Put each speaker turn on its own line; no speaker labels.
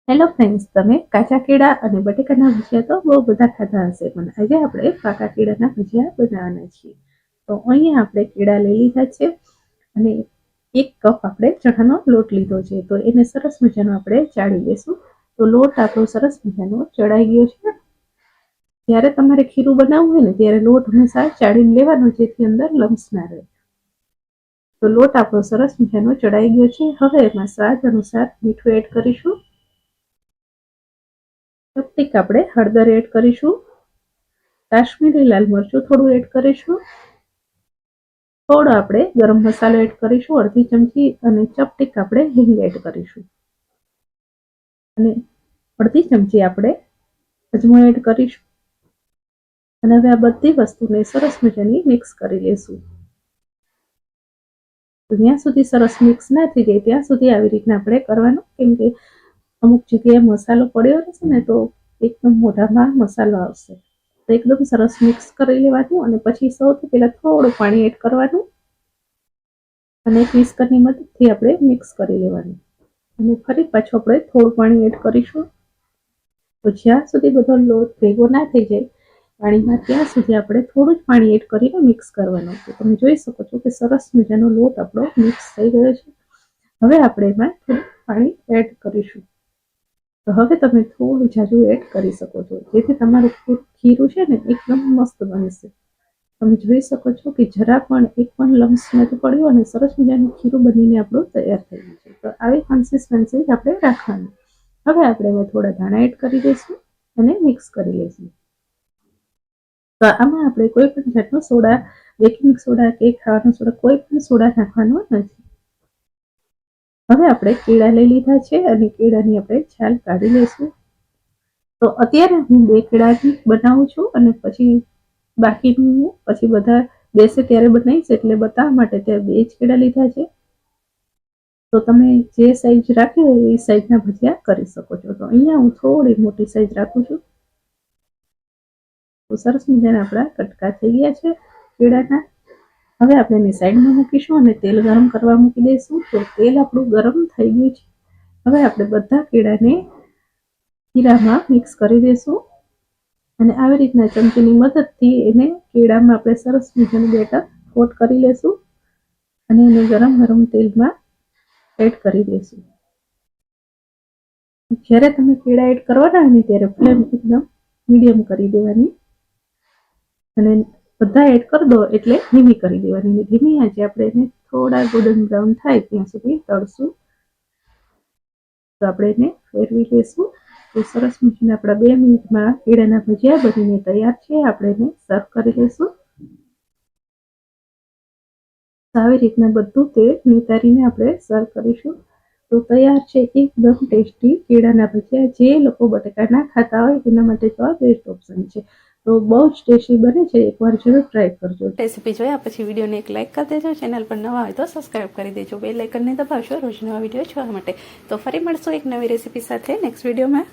Hello friends, તમે કાચા કેળા અને બટેકાના ભજીયા તો બહુ બધા ખાધા હશે, પણ આજે આપણે પાકા કેળાના ભજીયા બનાવવાના છીએ. તો અહીંયા આપણે કેળા લઈ લીધા છે અને 1 કપ આપણે ચણાનો લોટ લીધો છે. તો એને સરસ મજાનો આપણે ચાળી લેશું. તો લોટ આપણો સરસ મજાનો ચડાઈ ગયો છે. જ્યારે તમારે ખીરું બનાવવું હોય ને ત્યારે લોટ હંમેશા ચાળીને લેવાનો, જેથી અંદર લમ્સ ના રહે. તો લોટ આપણો સરસ મજાનો ચડાઈ ગયો છે. હવે એમાં સ્વાદ અનુસાર મીઠું એડ કરીશું. ચપટીક આપણે હળદર એડ કરીશું. કાશ્મીરી લાલ મરચું થોડું એડ કરીશું. થોડો આપણે ગરમ મસાલો એડ કરીશું, અડધી ચમચી, અને ચપટીક આપણે હિંગ એડ કરીશું, અને અડધી ચમચી આપણે અજમો એડ કરીશું. અને હવે આ બધી વસ્તુને સરસ મજાની મિક્સ કરી લેશું. જ્યાં સુધી સરસ મિક્સ ના થઈ જાય ત્યાં સુધી આવી રીતના આપણે કરવાનું, કેમ કે અમુક જગ્યાએ મસાલો પડ્યો રહેશે ને તો એકદમ મોઢામાં મસાલો આવશે. તો એકદમ સરસ મિક્સ કરી લેવાનું, અને પછી સૌથી પહેલા થોડું પાણી એડ કરવાનું અને વિસ્કરની મદદથી આપણે મિક્સ કરી લેવાનું. અને ફરી પાછું આપણે થોડું પાણી એડ કરીશું. તો જ્યાં સુધી બધો લોટ ભેગો ના થઈ જાય પાણીમાં ત્યાં સુધી આપણે થોડું જ પાણી એડ કરીને મિક્સ કરવાનું. તો તમે જોઈ શકો છો કે સરસ મજાનો લોટ આપણો મિક્સ થઈ ગયો છે. હવે આપણે એમાં થોડું પાણી એડ કરીશું. તો હવે તમે થોડું જાજુ એડ કરી શકો છો, જેથી તમારું ખીરું છે ને એકદમ મસ્ત બનશે. તમે જોઈ શકો છો કે જરા પણ એક પણ લમ્સ નથી પડ્યો અને સરસ મજાનું ખીરું બનીને આપણું તૈયાર થઈ ગયું છે. તો આવી કન્સિસ્ટન્સી આપણે રાખવાની. હવે આપણે એમાં થોડા દાણા એડ કરી દઈશું અને મિક્સ કરી લઈશું. તો આમાં આપણે કોઈ પણ જાતનો સોડા, બેકિંગ સોડા કે ખાવાનો સોડા, કોઈ પણ સોડા નાખવાનો નથી. હવે આપણે કેળા લઈ લીધા છે અને કેળાની આપણે છાલ કાઢી લઈશું. તો અત્યારે હું 2 કેળાની બનાવું છું, અને પછી બાકીનું પછી બધા બેસે ત્યારે બનાવીશ, એટલે બતાવવા માટે ત્યાં 2 જ કેળા લીધા છે. તો તમે જે સાઈઝ રાખી હોય એ સાઈઝના ભજીયા કરી શકો છો. તો અહીંયા હું થોડી મોટી સાઈઝ રાખું છું. તો સરસ મજાના આપણા કટકા થઈ ગયા છે કેળાના. હવે આપણે એને સાઈડમાં મૂકીશું અને તેલ ગરમ કરવા મૂકી દઈશું. તો તેલ આપણું ગરમ થઈ ગયું છે. હવે આપણે બધા કેળાને ખીરામાં મિક્સ કરી દઈશું, અને આવી રીતના ચમચીની મદદથી એને કેળામાં આપણે સરસ મજાનું બેટર કોટ કરી લેશું, અને એને ગરમ ગરમ તેલમાં એડ કરી દઈશું. જ્યારે તમે કેળા એડ કરવાના હોય ને ત્યારે ફ્લેમ એકદમ મીડિયમ કરી દેવાની, અને બધા એડ કરી દો એટલે ધીમી કરી દેવાની. ધીમી આંચે આપણે એને થોડા ગોલ્ડન બ્રાઉન થાય ત્યાં સુધી તળશું. તો આપણે એને ફેરવી લઈશું. તો સરસ મજાના આપણા 2 મિનિટમાં કેળાના ભજીયા બનીને તૈયાર છે. આપણે એને સર્વ કરી લઈશું. આવી રીતના બધું તેલ નિતારીને આપણે સર્વ કરીશું. તો તૈયાર છે એકદમ ટેસ્ટી કેળાના ભજીયા. જે લોકો બટેકા ના ખાતા હોય એના માટે તો આ બેસ્ટ ઓપ્શન છે. તો બહુ જ ટેસ્ટી બને છે, એકવાર જરૂર ટ્રાય કરજો.
રેસીપી જોયા પછી વિડીયોને એક લાઇક કરી દેજો. ચેનલ પર નવા હોય તો સબસ્ક્રાઈબ કરી દેજો. બેલ આઇકનને દબાવશો રોજ નવા વિડીયો જોવા માટે. તો ફરી મળશું એક નવી રેસીપી સાથે નેક્સ્ટ વિડીયોમાં.